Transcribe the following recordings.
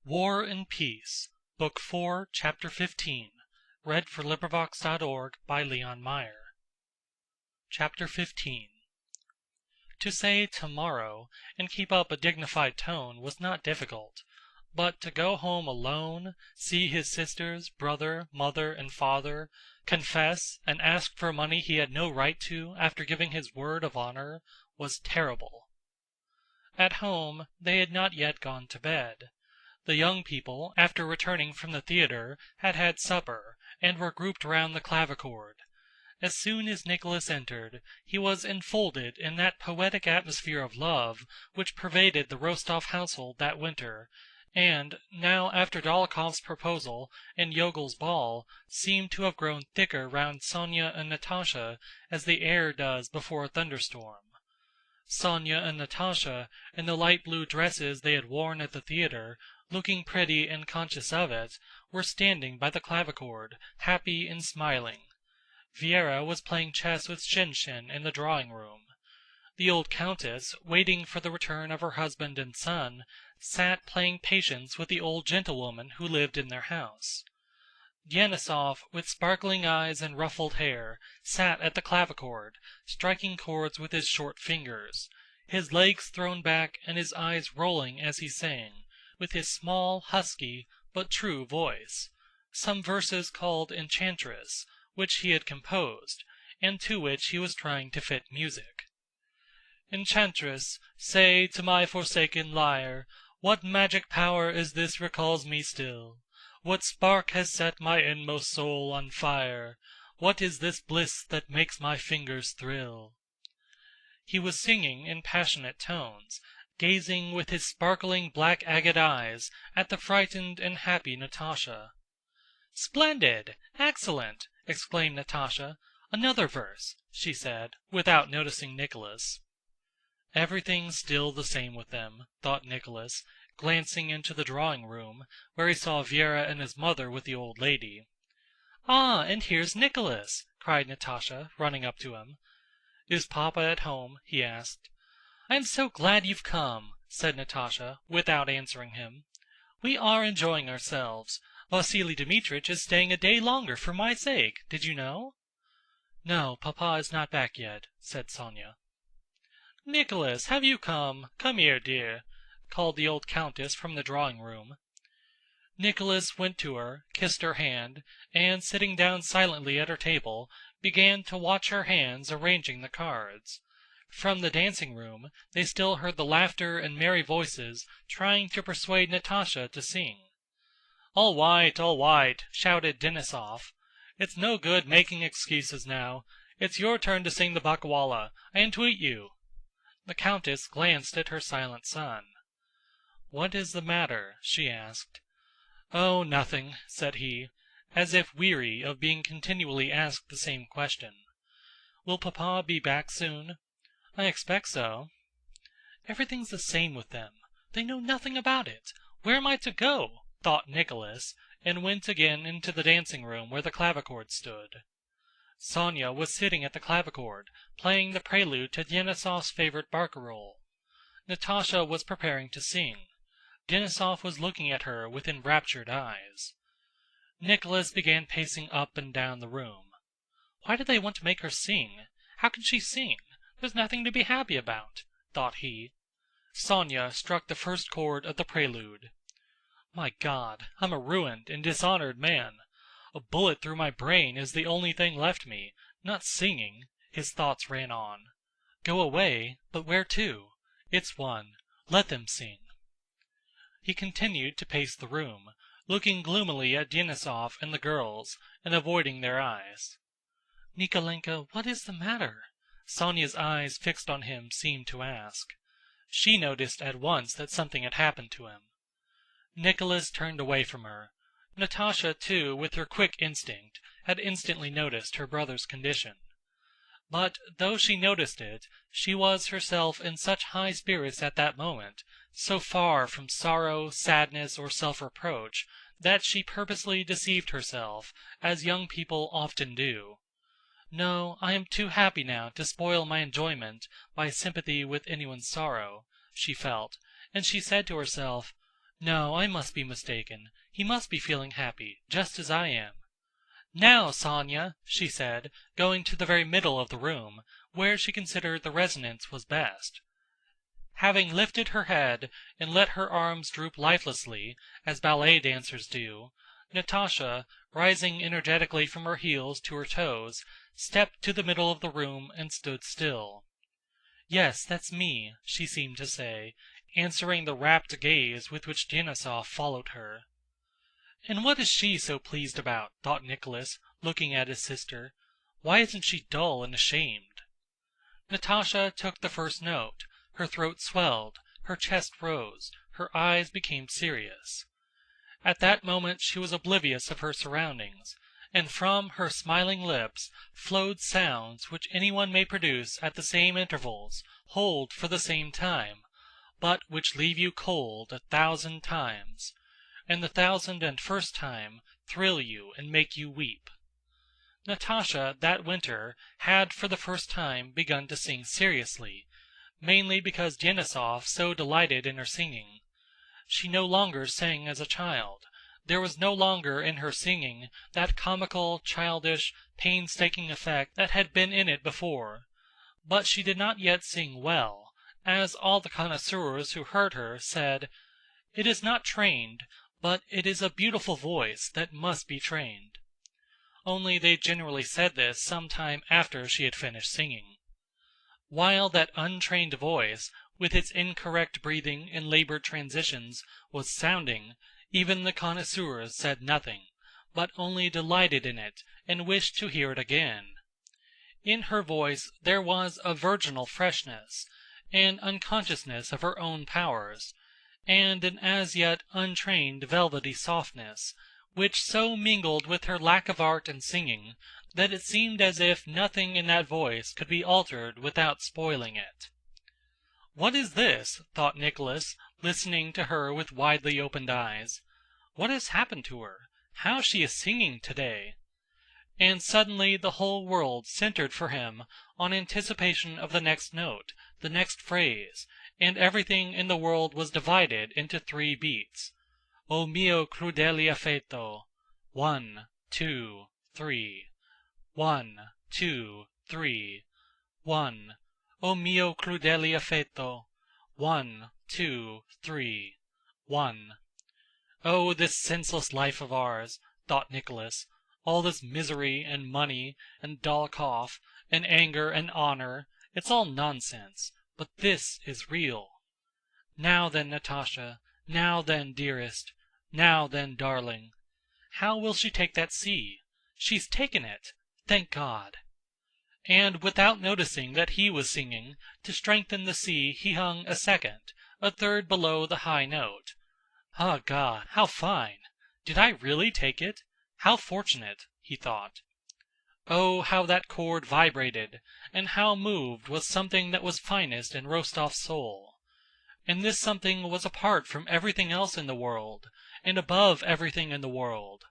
War and Peace, Book 4, Chapter 15. Chapter 15. To say "tomorrow" and keep up a dignified tone was not difficult, but to go home alone, see his sisters, brother, mother, and father, confess, and ask for money he had no right to after giving his word of honor, was terrible. At home they had not yet gone to bed. The young people, after returning from the theater, had had supper, and were grouped round the clavichord. As soon as Nicholas entered, he was enfolded in that poetic atmosphere of love which pervaded the Rostóv household that winter, and, now after Dólokhov's proposal and Iogel's ball, seemed to have grown thicker round Sónya and Natásha as the air does before a thunderstorm. Sónya and Natásha, in the light blue dresses they had worn at the theater, looking pretty and conscious of it, were standing by the clavichord, happy and smiling. Véra was playing chess with Shinshín in the drawing-room. The old countess, waiting for the return of her husband and son, sat playing patience with the old gentlewoman who lived in their house. Denísov, with sparkling eyes and ruffled hair, sat at the clavichord, striking chords with his short fingers, his legs thrown back and his eyes rolling as he sang, with his small, husky, but true voice, some verses called Enchantress, which he had composed, and to which he was trying to fit music. "Enchantress, say to my forsaken lyre, what magic power is this recalls me still? What spark has set my inmost soul on fire? What is this bliss that makes my fingers thrill?" He was singing in passionate tones, gazing with his sparkling black agate eyes at the frightened and happy Natásha. "Splendid! Excellent!" exclaimed Natásha. "Another verse," she said, without noticing Nicholas. "Everything's still the same with them," thought Nicholas, glancing into the drawing-room, where he saw Véra and his mother with the old lady. "Ah, and here's Nicholas!" cried Natásha, running up to him. "Is Papa at home?" he asked. "I am so glad you've come," said Natásha, without answering him. "We are enjoying ourselves. Vasíli Dmítrich is staying a day longer for my sake. Did you know?" "No, Papa is not back yet," said Sónya. "Nicholas, have you come? Come here, dear," called the old countess from the drawing-room. Nicholas went to her, kissed her hand, and sitting down silently at her table, began to watch her hands arranging the cards. From the dancing-room they still heard the laughter and merry voices trying to persuade Natásha to sing. All right," shouted Denísov. "It's no good making excuses now. It's your turn to sing the Bacchawala. I entreat you." The countess glanced at her silent son. "What is the matter?" she asked. "Oh, nothing," said he, as if weary of being continually asked the same question. "Will Papa be back soon?" "I expect so." "Everything's the same with them. They know nothing about it. Where am I to go?" thought Nicholas, and went again into the dancing-room where the clavichord stood. Sónya was sitting at the clavichord, playing the prelude to Denísov's favorite barcarolle. Natásha was preparing to sing. Denísov was looking at her with enraptured eyes. Nicholas began pacing up and down the room. "Why do they want to make her sing? How can she sing? There's nothing to be happy about," thought he. Sónya struck the first chord of the prelude. "My God, I'm a ruined and dishonored man. A bullet through my brain is the only thing left me, not singing," his thoughts ran on. "Go away? But where to? It's one. Let them sing." He continued to pace the room, looking gloomily at Denísov and the girls, and avoiding their eyes. "Nikólenka, what is the matter?" Sónya's eyes fixed on him seemed to ask. She noticed at once that something had happened to him. Nicholas turned away from her. Natásha too, with her quick instinct, had instantly noticed her brother's condition. But though she noticed it, she was herself in such high spirits at that moment, so far from sorrow, sadness, or self-reproach, that she purposely deceived herself, as young people often do. "No, I am too happy now to spoil my enjoyment by sympathy with anyone's sorrow," she felt, and she said to herself, No, I must be mistaken. He must be feeling happy, just as I am. Now, Sónya," she said, going to the very middle of the room, where she considered the resonance was best. Having lifted her head and let her arms droop lifelessly, as ballet dancers do, Natásha, rising energetically from her heels to her toes, stepped to the middle of the room and stood still. "Yes, that's me," she seemed to say, answering the rapt gaze with which Denísov followed her. "And what is she so pleased about?" thought Nicholas, looking at his sister. "Why isn't she dull and ashamed?" Natásha took the first note, her throat swelled, her chest rose, her eyes became serious. At that moment she was oblivious of her surroundings, and from her smiling lips flowed sounds which anyone may produce at the same intervals, hold for the same time, but which leave you cold 1,000 times, and the 1,001st time thrill you and make you weep. Natásha that winter had for the first time begun to sing seriously, mainly because Denísov so delighted in her singing. She no longer sang as a child. There was no longer in her singing that comical, childish, painstaking effect that had been in it before. But she did not yet sing well, as all the connoisseurs who heard her said, "It is not trained, but it is a beautiful voice that must be trained." Only they generally said this some time after she had finished singing. While that untrained voice, with its incorrect breathing and labored transitions, was sounding, even the connoisseurs said nothing, but only delighted in it and wished to hear it again. In her voice there was a virginal freshness, an unconsciousness of her own powers, and an as yet untrained velvety softness, which so mingled with her lack of art in singing that it seemed as if nothing in that voice could be altered without spoiling it. "What is this?" thought Nicholas, listening to her with widely opened eyes. "What has happened to her? How she is singing today!" And suddenly the whole world centered for him on anticipation of the next note, the next phrase, and everything in the world was divided into 3 beats. O mio crudele affetto! 1, 2, 3. 1, 2, 3. 1. O mio crudele affetto! 1, 2, 3. 1. "Oh, this senseless life of ours," thought Nicholas, "all this misery and money and Dólokhov and anger and honor, it's all nonsense, but this is real. Now then, Natásha, now then, dearest, now then, darling. How will she take that sea? She's taken it! Thank God!" And without noticing that he was singing, to strengthen the sea he hung a second, a third below the high note. "Ah, God, how fine! Did I really take it? How fortunate!" he thought. Oh, how that chord vibrated, and how moved was something that was finest in Rostóv's soul. And this something was apart from everything else in the world, and above everything in the world.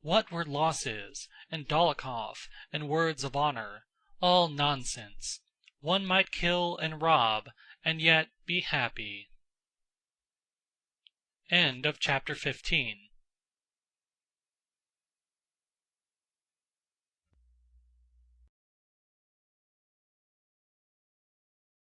What were losses, and Dólokhov, and words of honor? All nonsense. One might kill and rob, and yet be happy. End of chapter 15.